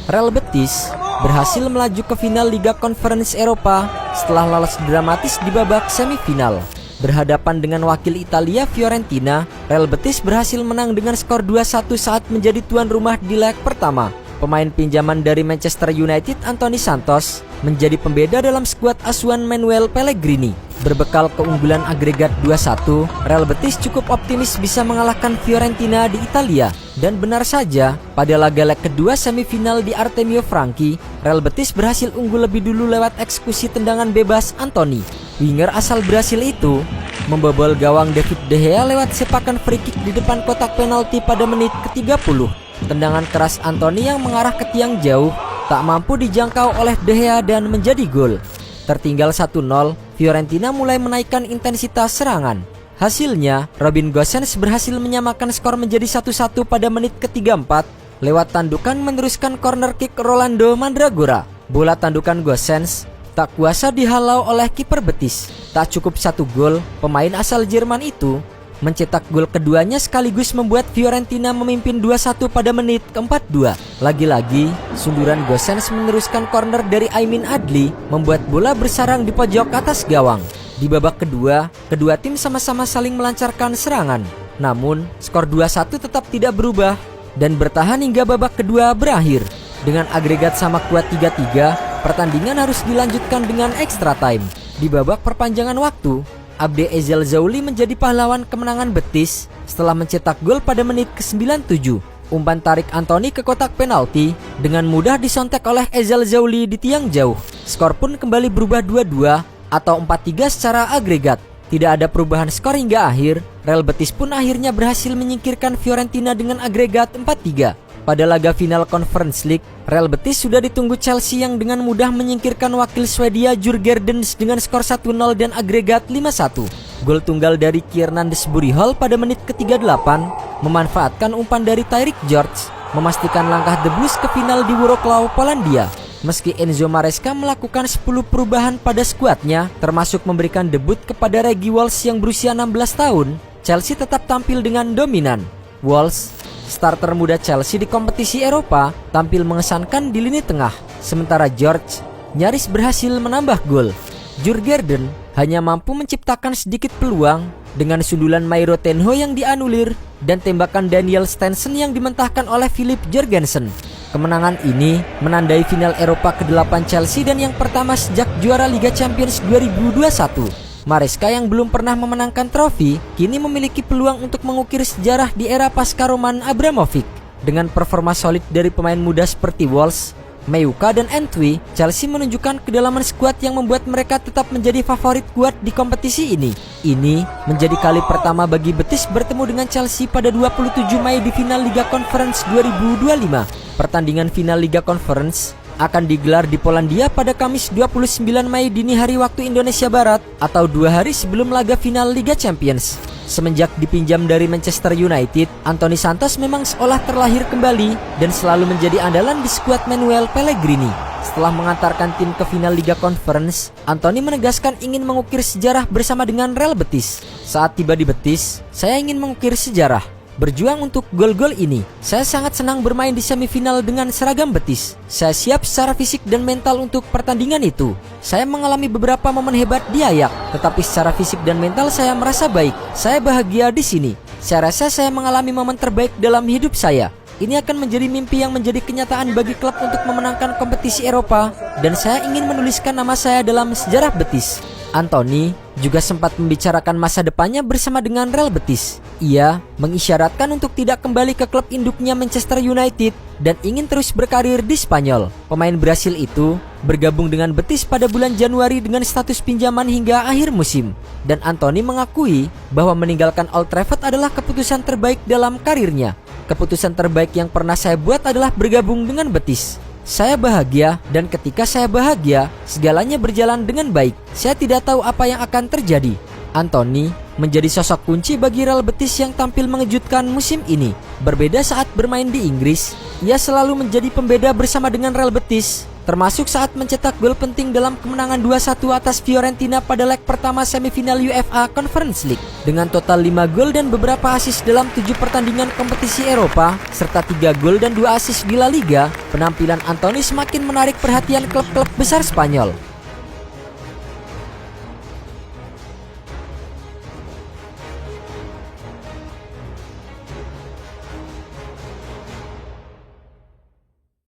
Real Betis berhasil melaju ke final Liga Conference Eropa setelah lolos dramatis di babak semifinal. Berhadapan dengan wakil Italia Fiorentina, Real Betis berhasil menang dengan skor 2-1 saat menjadi tuan rumah di leg pertama. Pemain pinjaman dari Manchester United Anthony Santos menjadi pembeda dalam skuad asuhan Manuel Pellegrini. Berbekal keunggulan agregat 2-1, Real Betis cukup optimis bisa mengalahkan Fiorentina di Italia. Dan benar saja, pada laga leg kedua semifinal di Artemio Franchi, Real Betis berhasil unggul lebih dulu lewat eksekusi tendangan bebas Anthony. Winger asal Brasil itu membobol gawang David De Gea lewat sepakan free kick di depan kotak penalti pada menit ke-30. Tendangan keras Anthony yang mengarah ke tiang jauh tak mampu dijangkau oleh De Gea dan menjadi gol. Tertinggal 1-0, Fiorentina mulai menaikkan intensitas serangan. Hasilnya, Robin Gosens berhasil menyamakan skor menjadi 1-1 pada menit ke-34 lewat tandukan meneruskan corner kick Rolando Mandragora. Bola tandukan Gosens tak kuasa dihalau oleh kiper Betis. Tak cukup 1 gol, pemain asal Jerman itu mencetak gol keduanya sekaligus membuat Fiorentina memimpin 2-1 pada menit ke-42. Lagi-lagi, sunduran Gosens meneruskan corner dari Aimin Adli membuat bola bersarang di pojok atas gawang. Di babak kedua, kedua tim sama-sama saling melancarkan serangan. Namun, skor 2-1 tetap tidak berubah dan bertahan hingga babak kedua berakhir. Dengan agregat sama kuat 3-3, pertandingan harus dilanjutkan dengan extra time. Di babak perpanjangan waktu, Abde Ezel Zauli menjadi pahlawan kemenangan Betis setelah mencetak gol pada menit ke-97. Umpan tarik Anthony ke kotak penalti dengan mudah disontek oleh Ezel Zauli di tiang jauh. Skor pun kembali berubah 2-2 atau 4-3 secara agregat. Tidak ada perubahan skor hingga akhir. Real Betis pun akhirnya berhasil menyingkirkan Fiorentina dengan agregat 4-3. Pada laga final Conference League, Real Betis sudah ditunggu Chelsea yang dengan mudah menyingkirkan wakil Swedia Djurgårdens dengan skor 1-0 dan agregat 5-1. Gol tunggal dari Kiernan Desbury-Hall pada menit ke-38 memanfaatkan umpan dari Tyreek George memastikan langkah The Blues ke final di Wrocław, Polandia. Meski Enzo Maresca melakukan 10 perubahan pada skuadnya, termasuk memberikan debut kepada Reggie Walsh yang berusia 16 tahun, Chelsea tetap tampil dengan dominan. Walsh, starter muda Chelsea di kompetisi Eropa, tampil mengesankan di lini tengah, sementara George nyaris berhasil menambah gol. Djurgården hanya mampu menciptakan sedikit peluang dengan sundulan Mairo Tenho yang dianulir dan tembakan Daniel Stenson yang dimentahkan oleh Philip Jorgensen. Kemenangan ini menandai final Eropa ke-8 Chelsea dan yang pertama sejak juara Liga Champions 2021. Maresca yang belum pernah memenangkan trofi kini memiliki peluang untuk mengukir sejarah di era pasca Roman Abramovich. Dengan performa solid dari pemain muda seperti Walsh, Meuka dan Antwi, Chelsea menunjukkan kedalaman skuad yang membuat mereka tetap menjadi favorit kuat di kompetisi ini. Ini menjadi kali pertama bagi Betis bertemu dengan Chelsea pada 27 Mei di final Liga Conference 2025. Pertandingan final Liga Conference akan digelar di Polandia pada Kamis 29 Mei dini hari waktu Indonesia Barat atau 2 hari sebelum laga final Liga Champions. Semenjak dipinjam dari Manchester United, Anthony Santos memang seolah terlahir kembali dan selalu menjadi andalan di skuad Manuel Pellegrini. Setelah mengantarkan tim ke final Liga Conference, Anthony menegaskan ingin mengukir sejarah bersama dengan Real Betis. Saat tiba di Betis, saya ingin mengukir sejarah. Berjuang untuk gol-gol ini. Saya sangat senang bermain di semifinal dengan seragam Betis. Saya siap secara fisik dan mental untuk pertandingan itu. Saya mengalami beberapa momen hebat di Ajax, tetapi secara fisik dan mental saya merasa baik. Saya bahagia di sini. Saya rasa saya mengalami momen terbaik dalam hidup saya. Ini akan menjadi mimpi yang menjadi kenyataan bagi klub untuk memenangkan kompetisi Eropa dan saya ingin menuliskan nama saya dalam sejarah Betis. Anthony juga sempat membicarakan masa depannya bersama dengan Real Betis. Ia mengisyaratkan untuk tidak kembali ke klub induknya Manchester United dan ingin terus berkarir di Spanyol. Pemain Brasil itu bergabung dengan Betis pada bulan Januari dengan status pinjaman hingga akhir musim. Dan Anthony mengakui bahwa meninggalkan Old Trafford adalah keputusan terbaik dalam karirnya. Keputusan terbaik yang pernah saya buat adalah bergabung dengan Betis. Saya bahagia dan ketika saya bahagia, segalanya berjalan dengan baik. Saya tidak tahu apa yang akan terjadi. Anthony menjadi sosok kunci bagi Real Betis yang tampil mengejutkan musim ini. Berbeda saat bermain di Inggris, ia selalu menjadi pembeda bersama dengan Real Betis. termasuk saat mencetak gol penting dalam kemenangan 2-1 atas Fiorentina pada leg pertama semifinal UEFA Conference League. Dengan total 5 gol dan beberapa assist dalam 7 pertandingan kompetisi Eropa, serta 3 gol dan 2 assist di La Liga, penampilan Antony semakin menarik perhatian klub-klub besar Spanyol.